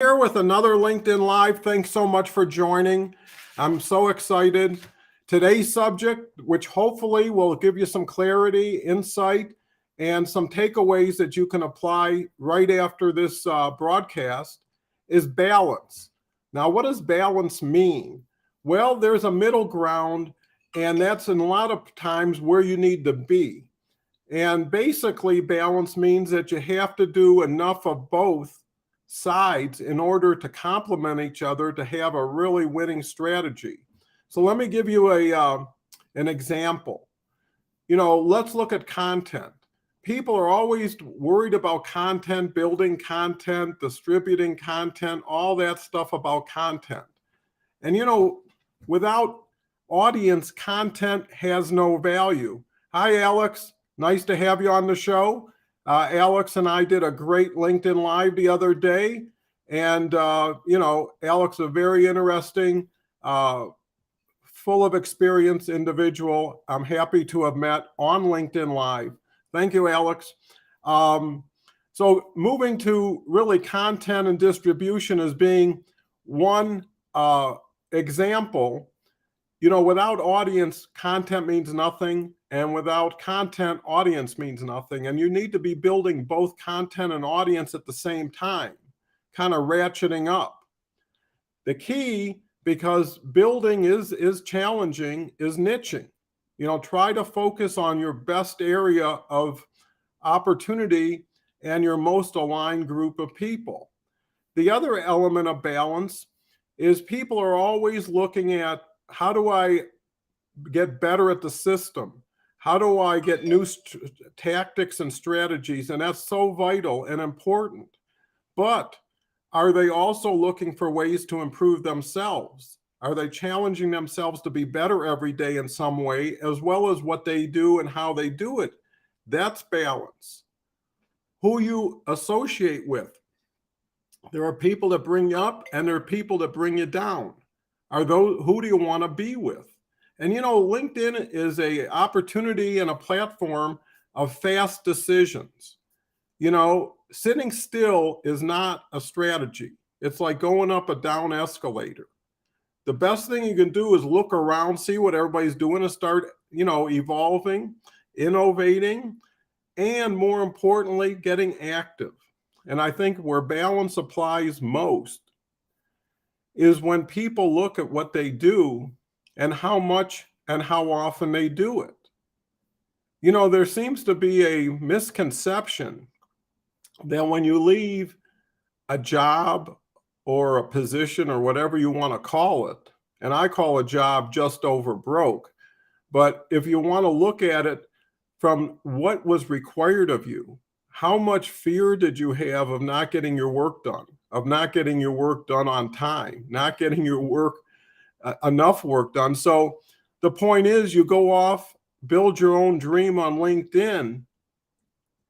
Here with another LinkedIn Live. Thanks so much for joining. I'm so excited. Today's subject, which hopefully will give you some clarity, insight, and some takeaways that you can apply right after this broadcast, is balance. Now, what does balance mean? Well, there's a middle ground, and that's in a lot of times where you need to be. And basically, balance means that you have to do enough of both sides in order to complement each other to have a really winning strategy. So let me give you an example. Let's look at content. People are always worried about content, building content, distributing content, all that stuff about content. And without audience, content has no value. Hi, Alex. Nice to have you on the show. Alex and I did a great LinkedIn Live the other day. And, Alex is a very interesting, full of experience individual. I'm happy to have met on LinkedIn Live. Thank you, Alex. So moving to really content and distribution as being one example. Without audience, content means nothing. And without content, audience means nothing. And you need to be building both content and audience at the same time, kind of ratcheting up. The key, because building is challenging, is niching. Try to focus on your best area of opportunity and your most aligned group of people. The other element of balance is people are always looking at, how do I get better at the system? How do I get new tactics and strategies? And that's so vital and important. But are they also looking for ways to improve themselves? Are they challenging themselves to be better every day in some way, as well as what they do and how they do it? That's balance. Who you associate with. There are people that bring you up and there are people that bring you down. Who do you want to be with? And LinkedIn is an opportunity and a platform of fast decisions. Sitting still is not a strategy. It's like going up a down escalator. The best thing you can do is look around, see what everybody's doing, and start, evolving, innovating, and more importantly, getting active. And I think where balance applies most is when people look at what they do and how much and how often they do it. There seems to be a misconception that when you leave a job or a position or whatever you want to call it, and I call a job just over broke, but if you want to look at it from what was required of you, how much fear did you have of not getting your work done, of not getting your work done on time, not getting your work enough work done? So the point is, you go off, build your own dream on LinkedIn,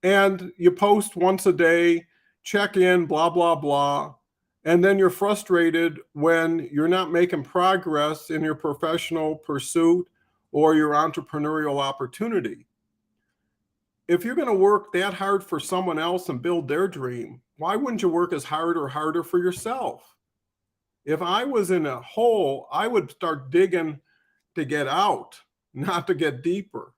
and you post once a day, check in, blah, blah, blah. And then you're frustrated when you're not making progress in your professional pursuit or your entrepreneurial opportunity. If you're going to work that hard for someone else and build their dream, why wouldn't you work as hard or harder for yourself? If I was in a hole, I would start digging to get out, not to get deeper,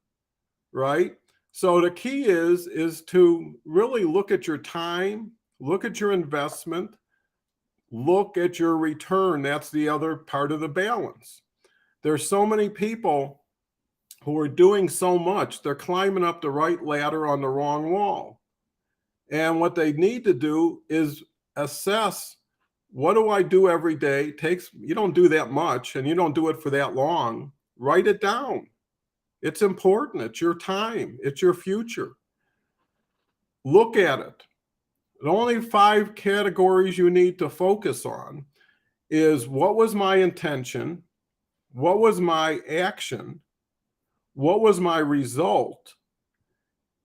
right? So the key is to really look at your time, look at your investment, look at your return. That's the other part of the balance. There's so many people who are doing so much, they're climbing up the right ladder on the wrong wall. And what they need to do is assess, what do I do every day? You don't do that much and you don't do it for that long. Write it down. It's important. It's your time. It's your future. Look at it. The only 5 categories you need to focus on is, what was my intention? What was my action? What was my result?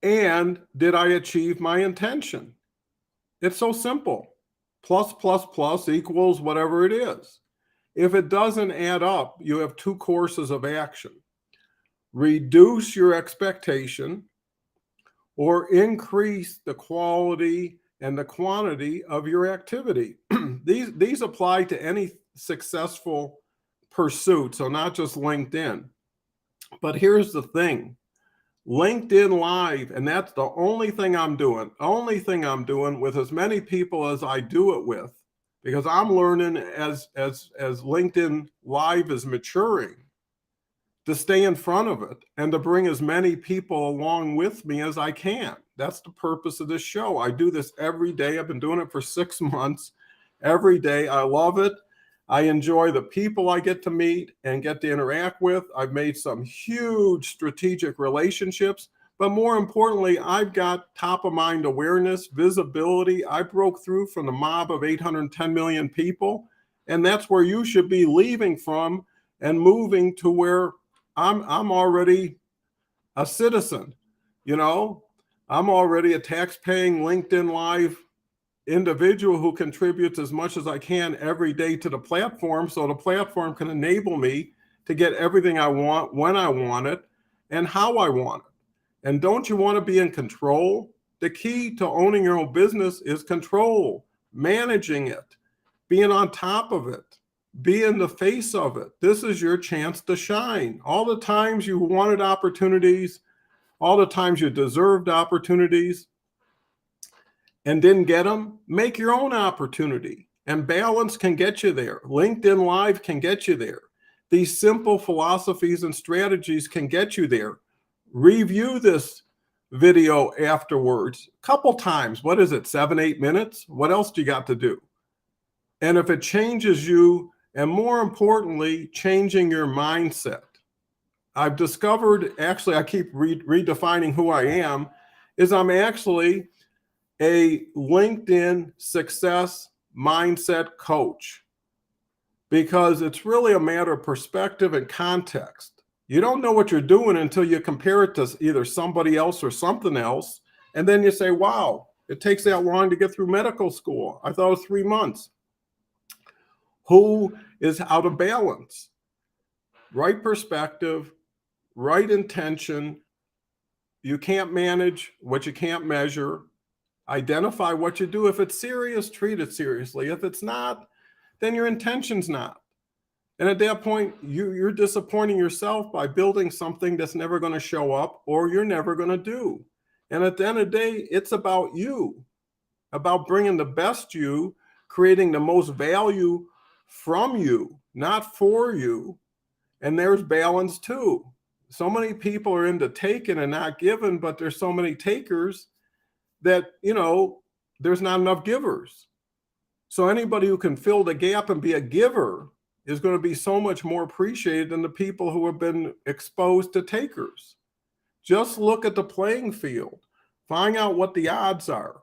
And did I achieve my intention? It's so simple. Plus, plus, plus equals whatever it is. If it doesn't add up, you have 2 courses of action. Reduce your expectation or increase the quality and the quantity of your activity. these apply to any successful pursuit, so not just LinkedIn. But here's the thing. LinkedIn Live, and that's the only thing I'm doing with as many people as I do it with, because I'm learning as LinkedIn Live is maturing to stay in front of it and to bring as many people along with me as I can. That's the purpose of this show. I do this every day. I've been doing it for 6 months. Every day. I love it. I enjoy the people I get to meet and get to interact with. I've made some huge strategic relationships, but more importantly, I've got top of mind awareness, visibility. I broke through from the mob of 810 million people, and that's where you should be leaving from and moving to where I'm already a citizen. You know, I'm already a tax-paying LinkedIn Live individual who contributes as much as I can every day to the platform, so the platform can enable me to get everything I want when I want it and how I want it. And don't you want to be in control? The key to owning your own business is control, managing it, being on top of it, being the face of it. This is your chance to shine. All the times you wanted opportunities, all the times you deserved opportunities and didn't get them, make your own opportunity. And balance can get you there. LinkedIn Live can get you there. These simple philosophies and strategies can get you there. Review this video afterwards a couple times. What is it, 7, 8 minutes? What else do you got to do? And if it changes you, and more importantly, changing your mindset. I've discovered, actually, I keep redefining who I am, is I'm actually a LinkedIn success mindset coach, because it's really a matter of perspective and context. You don't know what you're doing until you compare it to either somebody else or something else. And then you say, wow, it takes that long to get through medical school. I thought it was 3 months. Who is out of balance? Right perspective, right intention. You can't manage what you can't measure. Identify what you do. If it's serious, treat it seriously. If it's not, then your intention's not. And at that point, you're disappointing yourself by building something that's never going to show up or you're never going to do. And at the end of the day, it's about you, about bringing the best you, creating the most value from you, not for you. And there's balance too. So many people are into taking and not giving, but there's so many takers that, there's not enough givers. So anybody who can fill the gap and be a giver is going to be so much more appreciated than the people who have been exposed to takers. Just look at the playing field. Find out what the odds are.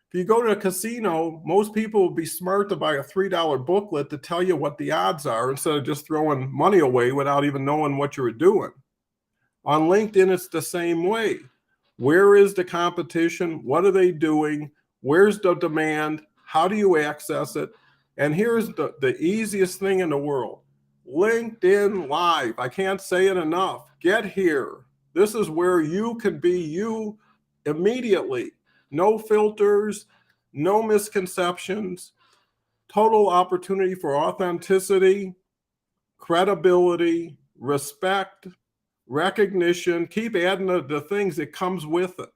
If you go to a casino, most people will be smart to buy a $3 booklet to tell you what the odds are instead of just throwing money away without even knowing what you were doing. On LinkedIn, it's the same way. Where is the competition? What are they doing? Where's the demand? How do you access it? And here's the easiest thing in the world. LinkedIn Live. I can't say it enough. Get here. This is where you can be you immediately. No filters, no misconceptions, total opportunity for authenticity, credibility, respect, recognition. Keep adding the things that comes with it.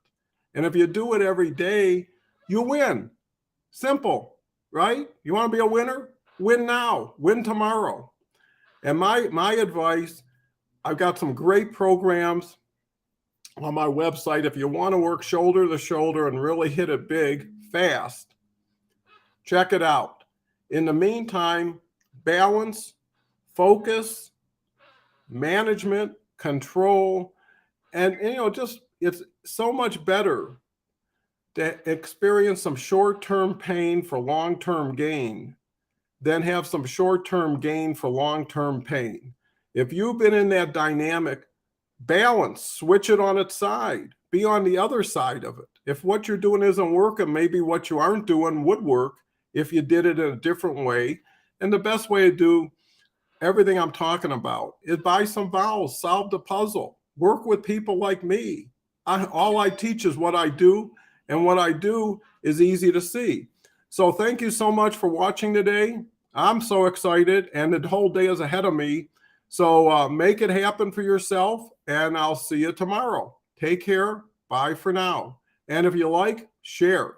And if you do it every day, you win. Simple, right? You want to be a winner? Win now, win tomorrow. And my advice, I've got some great programs on my website. If you want to work shoulder to shoulder and really hit it big, fast, check it out. In the meantime, balance, focus, management, control, and it's so much better to experience some short-term pain for long-term gain than have some short-term gain for long-term pain. If you've been in that dynamic, balance, switch it on its side, be on the other side of it. If what you're doing isn't working, maybe what you aren't doing would work if you did it in a different way. And the best way to do everything I'm talking about is buy some vowels, solve the puzzle, work with people like me. All I teach is what I do, and what I do is easy to see. So thank you so much for watching today. I'm so excited, and the whole day is ahead of me. So make it happen for yourself, and I'll see you tomorrow. Take care. Bye for now. And if you like, share.